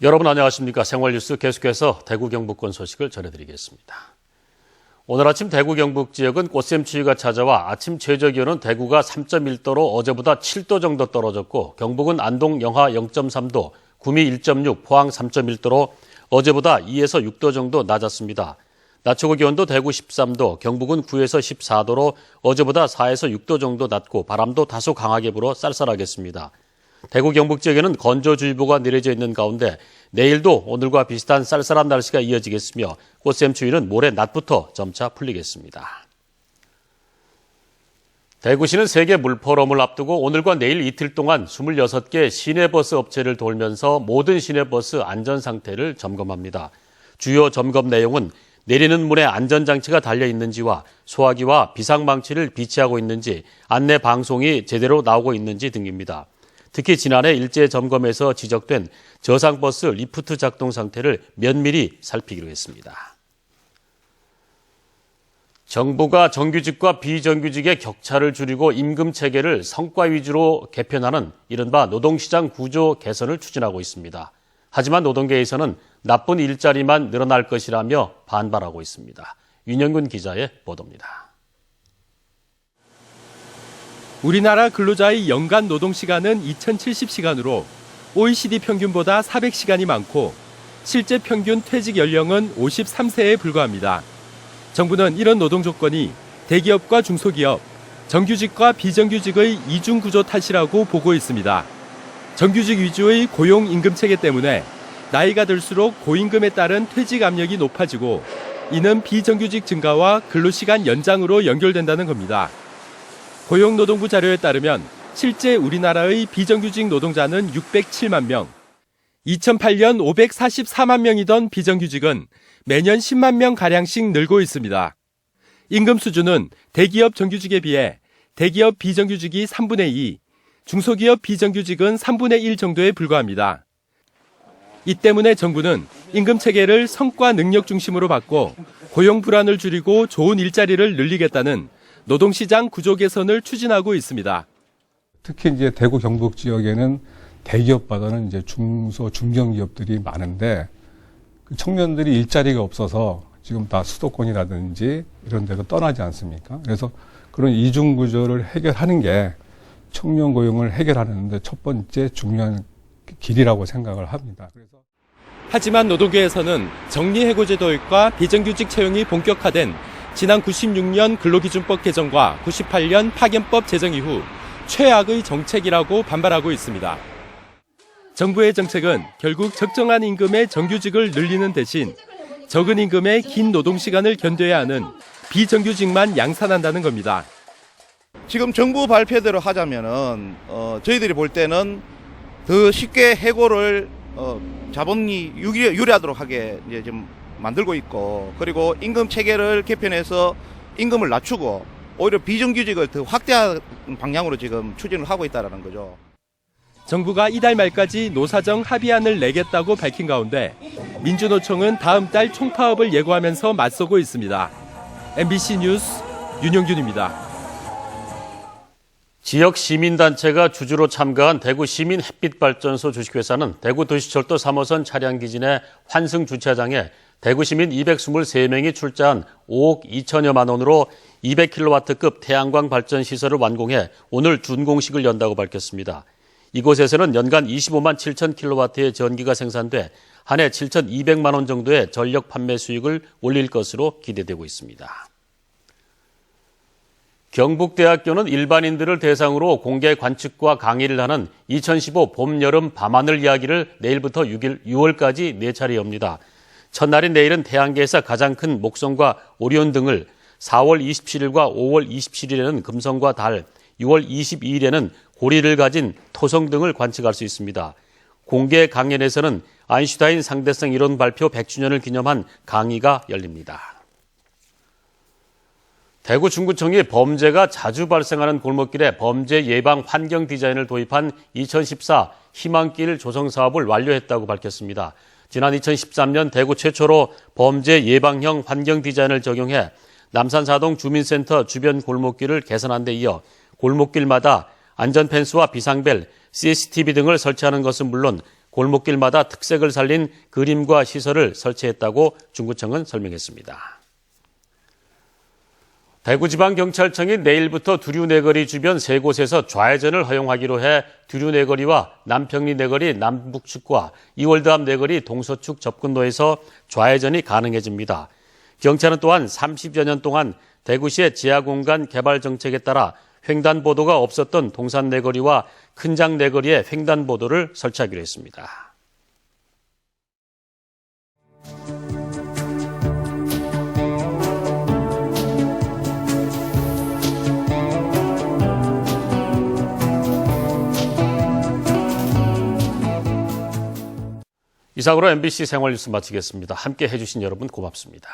여러분 안녕하십니까. 생활뉴스 계속해서 대구 경북권 소식을 전해드리겠습니다. 오늘 아침 대구 경북 지역은 꽃샘추위가 찾아와 아침 최저기온은 대구가 3.1도로 어제보다 7도 정도 떨어졌고 경북은 안동 영하 0.3도, 구미 1.6, 포항 3.1도로 어제보다 2에서 6도 정도 낮았습니다. 낮 최고 기온도 대구 13도, 경북은 9에서 14도로 어제보다 4에서 6도 정도 낮고 바람도 다소 강하게 불어 쌀쌀하겠습니다. 대구 경북 지역에는 건조주의보가 내려져 있는 가운데 내일도 오늘과 비슷한 쌀쌀한 날씨가 이어지겠으며 꽃샘추위는 모레 낮부터 점차 풀리겠습니다. 대구시는 세계 물포럼을 앞두고 오늘과 내일 이틀 동안 26개 시내버스 업체를 돌면서 모든 시내버스 안전 상태를 점검합니다. 주요 점검 내용은 내리는 문에 안전장치가 달려 있는지와 소화기와 비상망치를 비치하고 있는지, 안내 방송이 제대로 나오고 있는지 등입니다. 특히 지난해 일제 점검에서 지적된 저상버스 리프트 작동 상태를 면밀히 살피기로 했습니다. 정부가 정규직과 비정규직의 격차를 줄이고 임금 체계를 성과 위주로 개편하는 이른바 노동시장 구조 개선을 추진하고 있습니다. 하지만 노동계에서는 나쁜 일자리만 늘어날 것이라며 반발하고 있습니다. 윤영근 기자의 보도입니다. 우리나라 근로자의 연간 노동시간은 2070시간으로 OECD 평균보다 400시간이 많고 실제 평균 퇴직 연령은 53세에 불과합니다. 정부는 이런 노동 조건이 대기업과 중소기업, 정규직과 비정규직의 이중구조 탓이라고 보고 있습니다. 정규직 위주의 고용 임금 체계 때문에 나이가 들수록 고임금에 따른 퇴직 압력이 높아지고 이는 비정규직 증가와 근로시간 연장으로 연결된다는 겁니다. 고용노동부 자료에 따르면 실제 우리나라의 비정규직 노동자는 607만 명, 2008년 544만 명이던 비정규직은 매년 10만 명가량씩 늘고 있습니다. 임금 수준은 대기업 정규직에 비해 대기업 비정규직이 3분의 2, 중소기업 비정규직은 3분의 1 정도에 불과합니다. 이 때문에 정부는 임금 체계를 성과 능력 중심으로 바꿔 고용 불안을 줄이고 좋은 일자리를 늘리겠다는 노동시장 구조 개선을 추진하고 있습니다. 특히 이제 대구 경북 지역에는 대기업보다는 이제 중소 중견기업들이 많은데 그 청년들이 일자리가 없어서 지금 다 수도권이라든지 이런 데로 떠나지 않습니까? 그래서 그런 이중 구조를 해결하는 게 청년 고용을 해결하는데 첫 번째 중요한 길이라고 생각을 합니다. 하지만 노동계에서는 정리해고제 도입과 비정규직 채용이 본격화된 지난 96년 근로기준법 개정과 98년 파견법 제정 이후 최악의 정책이라고 반발하고 있습니다. 정부의 정책은 결국 적정한 임금의 정규직을 늘리는 대신 적은 임금의 긴 노동시간을 견뎌야 하는 비정규직만 양산한다는 겁니다. 지금 정부 발표대로 하자면은 저희들이 볼 때는 더 쉽게 해고를 자본이 유리하도록 하게 이제 좀 만들고 있고, 그리고 임금 체계를 개편해서 임금을 낮추고 오히려 비정규직을 더 확대하는 방향으로 지금 추진을 하고 있다는 거죠. 정부가 이달 말까지 노사정 합의안을 내겠다고 밝힌 가운데 민주노총은 다음 달 총파업을 예고하면서 맞서고 있습니다. MBC 뉴스 윤영균입니다. 지역 시민단체가 주주로 참가한 대구 시민 햇빛발전소 주식회사는 대구 도시철도 3호선 차량기지 내 환승 주차장에 대구 시민 223명이 출자한 5억 2천여만 원으로 200kW급 태양광 발전 시설을 완공해 오늘 준공식을 연다고 밝혔습니다. 이곳에서는 연간 25만 7천 킬로와트의 전기가 생산돼 한 해 7,200만 원 정도의 전력 판매 수익을 올릴 것으로 기대되고 있습니다. 경북대학교는 일반인들을 대상으로 공개 관측과 강의를 하는 2015 봄, 여름, 밤하늘 이야기를 내일부터 6월까지 4차례 엽니다. 첫날인 내일은 태양계에서 가장 큰 목성과 오리온 등을, 4월 27일과 5월 27일에는 금성과 달, 6월 22일에는 고리를 가진 토성 등을 관측할 수 있습니다. 공개 강연에서는 아인슈타인 상대성 이론 발표 100주년을 기념한 강의가 열립니다. 대구 중구청이 범죄가 자주 발생하는 골목길에 범죄 예방 환경 디자인을 도입한 2014 희망길 조성 사업을 완료했다고 밝혔습니다. 지난 2013년 대구 최초로 범죄 예방형 환경 디자인을 적용해 남산사동 주민센터 주변 골목길을 개선한 데 이어 골목길마다 안전펜스와 비상벨, CCTV 등을 설치하는 것은 물론 골목길마다 특색을 살린 그림과 시설을 설치했다고 중구청은 설명했습니다. 대구지방경찰청이 내일부터 두류내거리 주변 3곳에서 좌회전을 허용하기로 해 두류내거리와 남평리내거리 남북측과 이월드앞 내거리 동서축 접근로에서 좌회전이 가능해집니다. 경찰은 또한 30여 년 동안 대구시의 지하공간 개발 정책에 따라 횡단보도가 없었던 동산내거리와 큰장내거리에 횡단보도를 설치하기로 했습니다. 이상으로 MBC 생활뉴스 마치겠습니다. 함께 해주신 여러분 고맙습니다.